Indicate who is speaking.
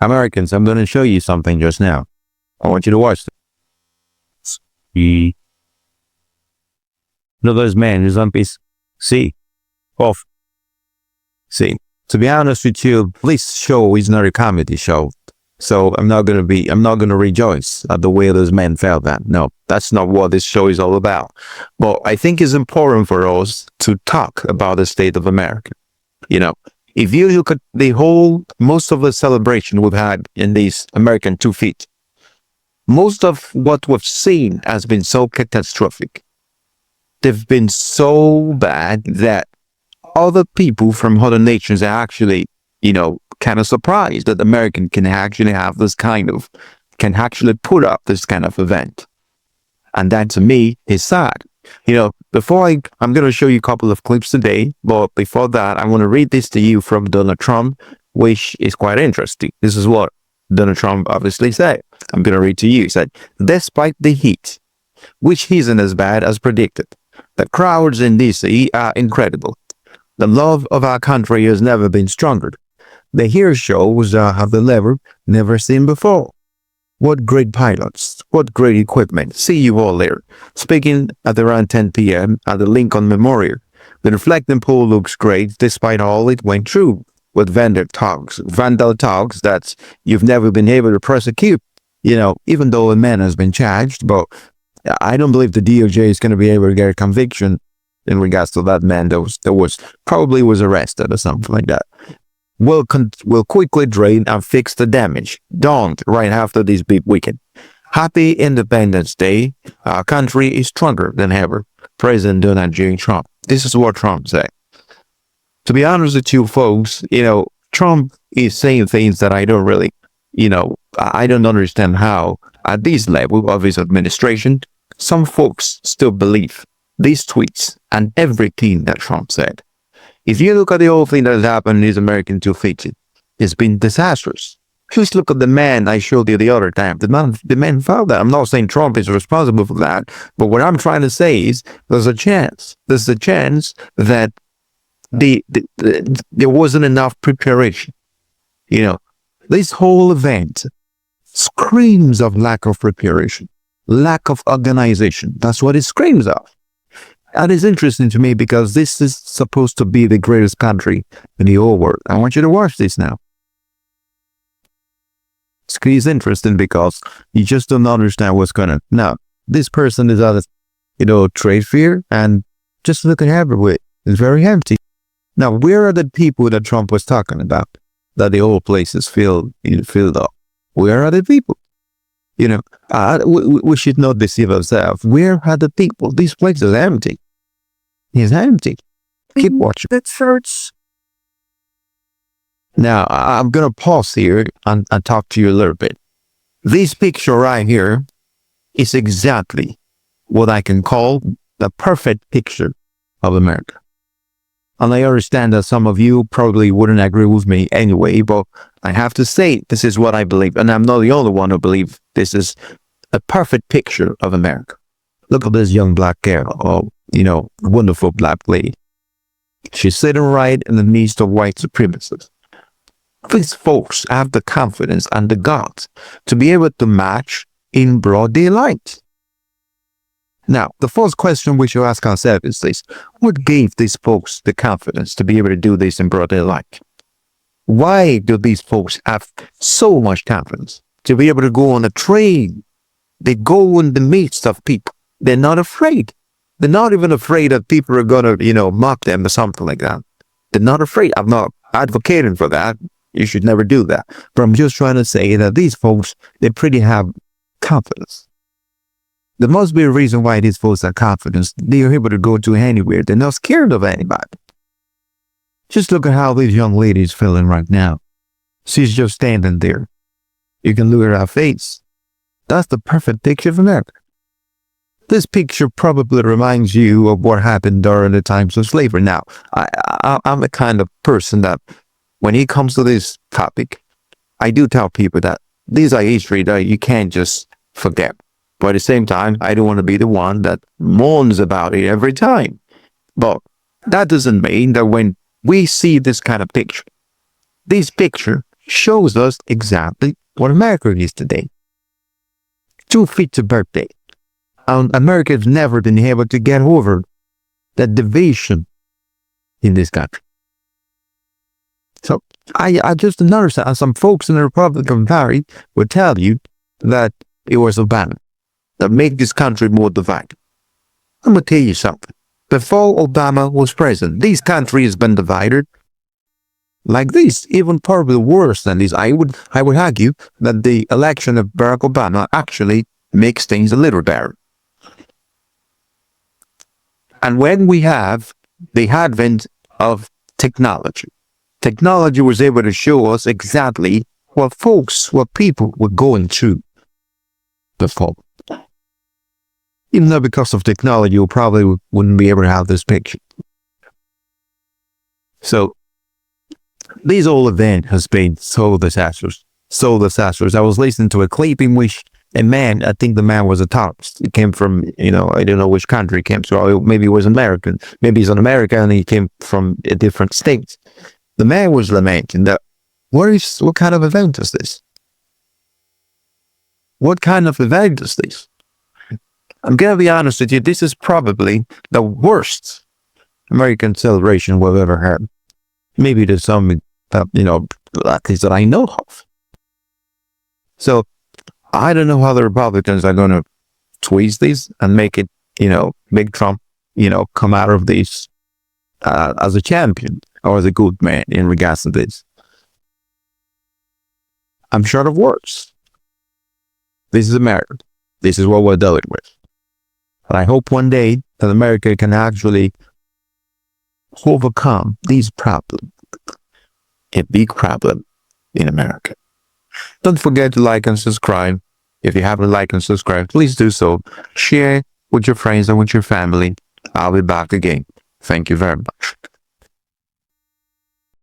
Speaker 1: Americans, I'm going to show you something just now. I want you to watch this. Look at this man, his on piece. See? Off. See? To be honest with you, this show is not a comedy show. So I'm not going to rejoice at the way those men felt that. No, that's not what this show is all about. But I think it's important for us to talk about the state of America. If you look at most of the celebration we've had in these American 2 feet, most of what we've seen has been so catastrophic. They've been so bad that other people from other nations are actually, kind of surprised that American can actually put up this kind of event. And that to me is sad. Before I'm going to show you a couple of clips today, but before that, I want to read this to you from Donald Trump, which is quite interesting. This is what Donald Trump obviously said. I'm going to read to you. He said, despite the heat, which isn't as bad as predicted, the crowds in DC are incredible. The love of our country has never been stronger. The hero shows have the level never seen before. What great pilots, what great equipment. See you all there. Speaking at around 10 p.m. at the Lincoln Memorial. The reflecting pool looks great despite all it went through with vandal talks that you've never been able to prosecute, even though a man has been charged. But I don't believe the DOJ is going to be able to get a conviction in regards to that man that probably was arrested or something like that. Will quickly drain and fix the damage done right after this big weekend. Happy Independence Day. Our country is stronger than ever. President Donald J. Trump. This is what Trump said. To be honest with you folks, Trump is saying things that I don't really, I don't understand how at this level of his administration, some folks still believe these tweets and everything that Trump said. If you look at the whole thing that has happened in these American 2 feet, it's been disastrous. Just look at the man I showed you the other time. The man felt that. I'm not saying Trump is responsible for that, but what I'm trying to say is there's a chance that there wasn't enough preparation. This whole event screams of lack of preparation, lack of organization. That's what it screams of. And it's interesting to me because this is supposed to be the greatest country in the whole world. I want you to watch this now. It's interesting because you just don't understand what's going on. Now, this person is at a, trade fair, and just look at everywhere. It's very empty. Now, where are the people that Trump was talking about? That the whole place is filled up. Where are the people? We should not deceive ourselves. Where are the people? This place is empty. It's empty. Keep watching.
Speaker 2: That hurts.
Speaker 1: Now, I'm going to pause here and talk to you a little bit. This picture right here is exactly what I can call the perfect picture of America. And I understand that some of you probably wouldn't agree with me anyway, but I have to say this is what I believe. And I'm not the only one who believes this is a perfect picture of America. Look at this young black girl, wonderful black lady. She's sitting right in the midst of white supremacists. These folks have the confidence and the guts to be able to march in broad daylight. Now, the first question we should ask ourselves is this: what gave these folks the confidence to be able to do this in broad daylight? Why do these folks have so much confidence to be able to go on a train? They go in the midst of people. They're not afraid. They're not even afraid that people are going to, mock them or something like that. They're not afraid. I'm not advocating for that. You should never do that. But I'm just trying to say that these folks, they pretty have confidence. There must be a reason why these folks have confidence. They are able to go to anywhere. They're not scared of anybody. Just look at how this young lady is feeling right now. She's just standing there. You can look at her face. That's the perfect picture of America. This picture probably reminds you of what happened during the times of slavery. Now, I'm the kind of person that when it comes to this topic, I do tell people that these are history that you can't just forget. But at the same time, I don't want to be the one that mourns about it every time. But that doesn't mean that when we see this kind of picture, this picture shows us exactly what America is today. 250th birthday. And America has never been able to get over that division in this country. So I just noticed that some folks in the Republican Party would tell you that it was Obama that made this country more divided. I'm going to tell you something. Before Obama was president, this country has been divided like this, even probably worse than this. I would argue that the election of Barack Obama actually makes things a little better. And when we have the advent of technology was able to show us exactly what people were going through before. Even though because of technology, you probably wouldn't be able to have this picture. So, this whole event has been so disastrous. I was listening to a clip in which a man, I think the man was a terrorist. He came from, I don't know which country he came from. Maybe he was American. Maybe he's an American and he came from a different state. The man was lamenting that, what kind of event is this? What kind of event is this? I'm going to be honest with you, this is probably the worst American celebration we've ever had. Maybe there's some, that I know of. So, I don't know how the Republicans are going to twist this and make it, make Trump, come out of this as a champion or as a good man in regards to this. I'm short of words. This is America. This is what we're dealing with. But I hope one day that America can actually overcome these problems. A big problem in America. Don't forget to like and subscribe. If you haven't liked and subscribed, please do so. Share with your friends and with your family. I'll be back again. Thank you very much.